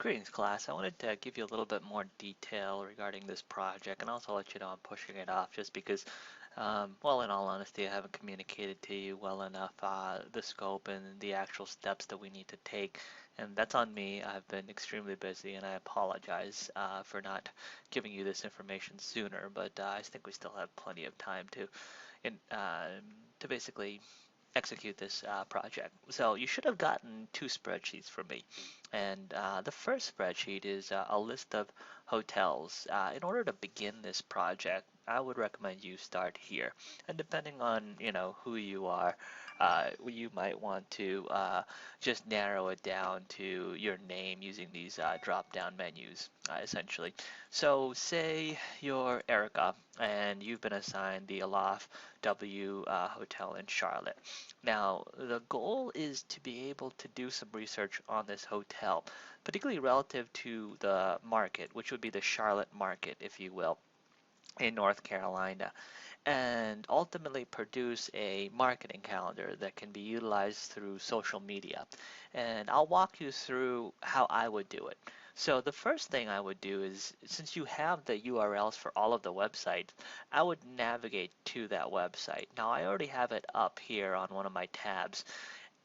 Greetings, class. I wanted to give you a little bit more detail regarding this project and also let you know I'm pushing it off just because, well, in all honesty, I haven't communicated to you well enough the scope and the actual steps that we need to take. And that's on me. I've been extremely busy and I apologize for not giving you this information sooner, but I think we still have plenty of time in, uh, to basically execute this project. So you should have gotten two spreadsheets from me. And the first spreadsheet is a list of hotels. In order to begin this project, I would recommend you start here. And depending on, who you are, you might want to just narrow it down to your name using these drop-down menus, essentially. So say you're Erica and you've been assigned the Aloft W Hotel in Charlotte. Now, the goal is to be able to do some research on this hotel, particularly relative to the market, which would be the Charlotte market, if you will, in North Carolina, and ultimately produce a marketing calendar that can be utilized through social media. And I'll walk you through how I would do it. So the first thing I would do is, since you have the URLs for all of the websites, I would navigate to that website. Now I already have it up here on one of my tabs,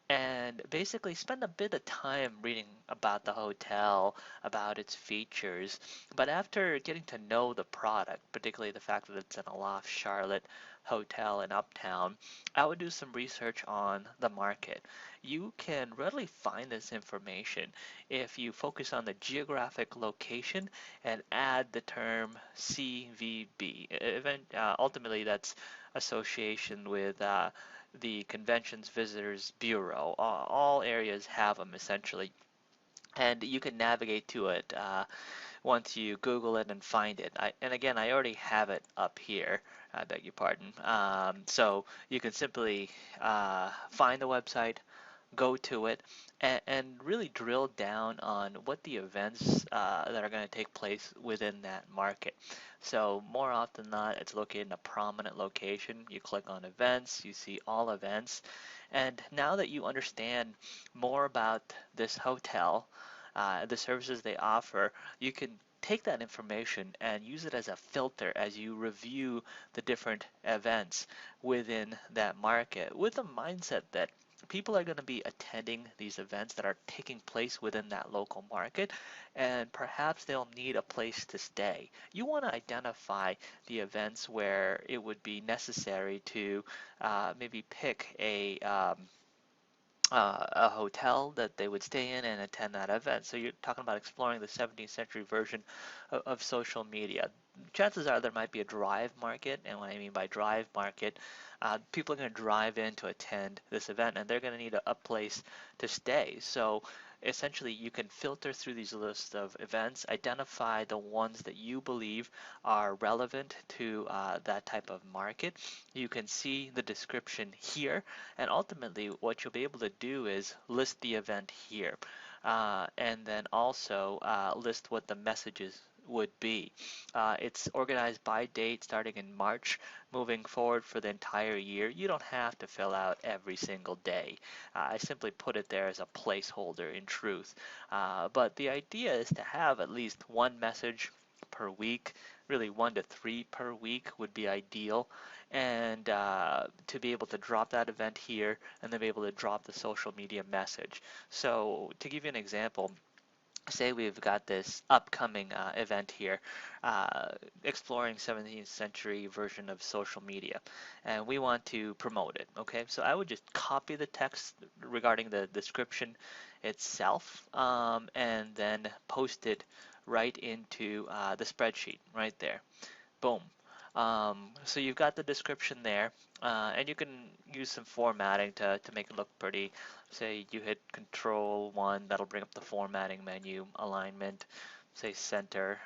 and basically spend a bit of time reading about the hotel, about its features. But after getting to know the product, particularly the fact that it's an Aloft Charlotte hotel in Uptown, I would do some research on the market. You can readily find this information if you focus on the geographic location and add the term CVB. Ultimately, that's association with the Conventions Visitors Bureau. All areas have them essentially, and you can navigate to it once you Google it and find it. And again, I already have it up here. I beg your pardon. So you can simply find the website, go to it, and really drill down on what the events that are going to take place within that market. So more often than not, it's located in a prominent location. You click on events, you see all events, and now that you understand more about this hotel, the services they offer, you can take that information and use it as a filter as you review the different events within that market with the mindset that people are going to be attending these events that are taking place within that local market, and perhaps they'll need a place to stay. You want to identify the events where it would be necessary to maybe pick a hotel that they would stay in and attend that event. So you're talking about exploring the 17th century version of social media. Chances are there might be a drive market, and what I mean by drive market, people are going to drive in to attend this event, and they're going to need a place to stay. So essentially, you can filter through these lists of events, identify the ones that you believe are relevant to that type of market. You can see the description here, and ultimately, what you'll be able to do is list the event here, and then also list what the messages would be. It's organized by date starting in March, moving forward for the entire year. You don't have to fill out every single day. I simply put it there as a placeholder in truth. But the idea is to have at least one message per week, really 1 to 3 per week would be ideal, and to be able to drop that event here and then be able to drop the social media message. So to give you an example, say we've got this upcoming event here, uh, exploring 17th century version of social media, and we want to promote it. Okay, so I would just copy the text regarding the description itself, and then post it right into the spreadsheet right there. Boom. So you've got the description there, and you can use some formatting to make it look pretty. Say you hit Control 1, that'll bring up the formatting menu, alignment, say center,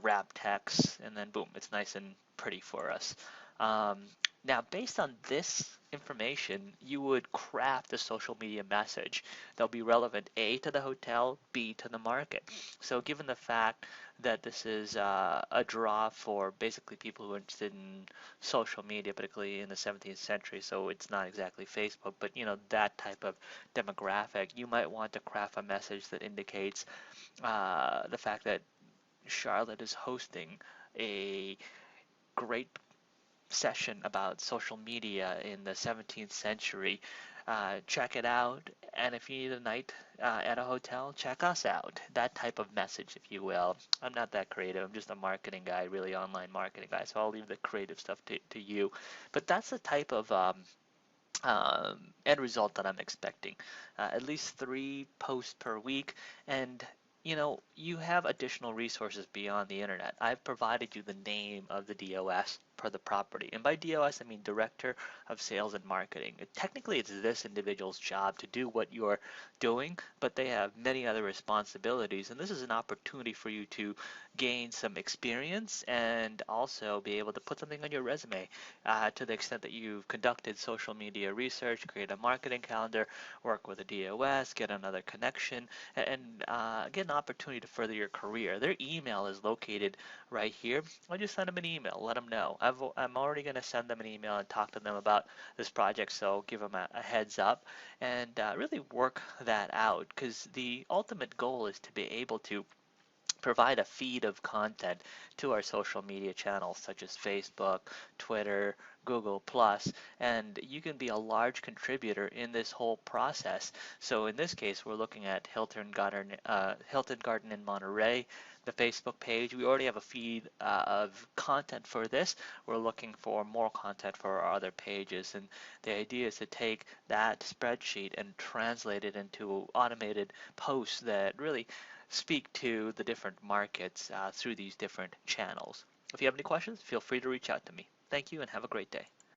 wrap text, and then boom, it's nice and pretty for us. Um, Now, based on this information, you would craft a social media message that'll be relevant A to the hotel, B to the market. So, given the fact that this is a draw for basically people who are interested in social media, particularly in the 17th century, so it's not exactly Facebook, but that type of demographic, you might want to craft a message that indicates the fact that Charlotte is hosting a great session about social media in the 17th century. Check it out, and if you need a night at a hotel, check us out. That type of message, if you will. I'm not that creative. I'm just a marketing guy, really online marketing guy. So I'll leave the creative stuff to you. But that's the type of end result that I'm expecting. At least 3 posts per week, and you have additional resources beyond the internet. I've provided you the name of the DOS per the property, and by DOS I mean Director of Sales and Marketing. Technically, it's this individual's job to do what you're doing, but they have many other responsibilities, and this is an opportunity for you to gain some experience and also be able to put something on your resume to the extent that you've conducted social media research, create a marketing calendar, work with a DOS, get another connection, and get an opportunity to further your career. Their email is located right here. I just send them an email, let them know. I'm already going to send them an email and talk to them about this project, so give them a heads up and really work that out, because the ultimate goal is to be able to provide a feed of content to our social media channels such as Facebook, Twitter, Google Plus, and you can be a large contributor in this whole process. So in this case, we're looking at Hilton Garden in Monterey, the Facebook page. We already have a feed of content for this. We're looking for more content for our other pages, and the idea is to take that spreadsheet and translate it into automated posts that really speak to the different markets through these different channels. If you have any questions, feel free to reach out to me. Thank you and have a great day.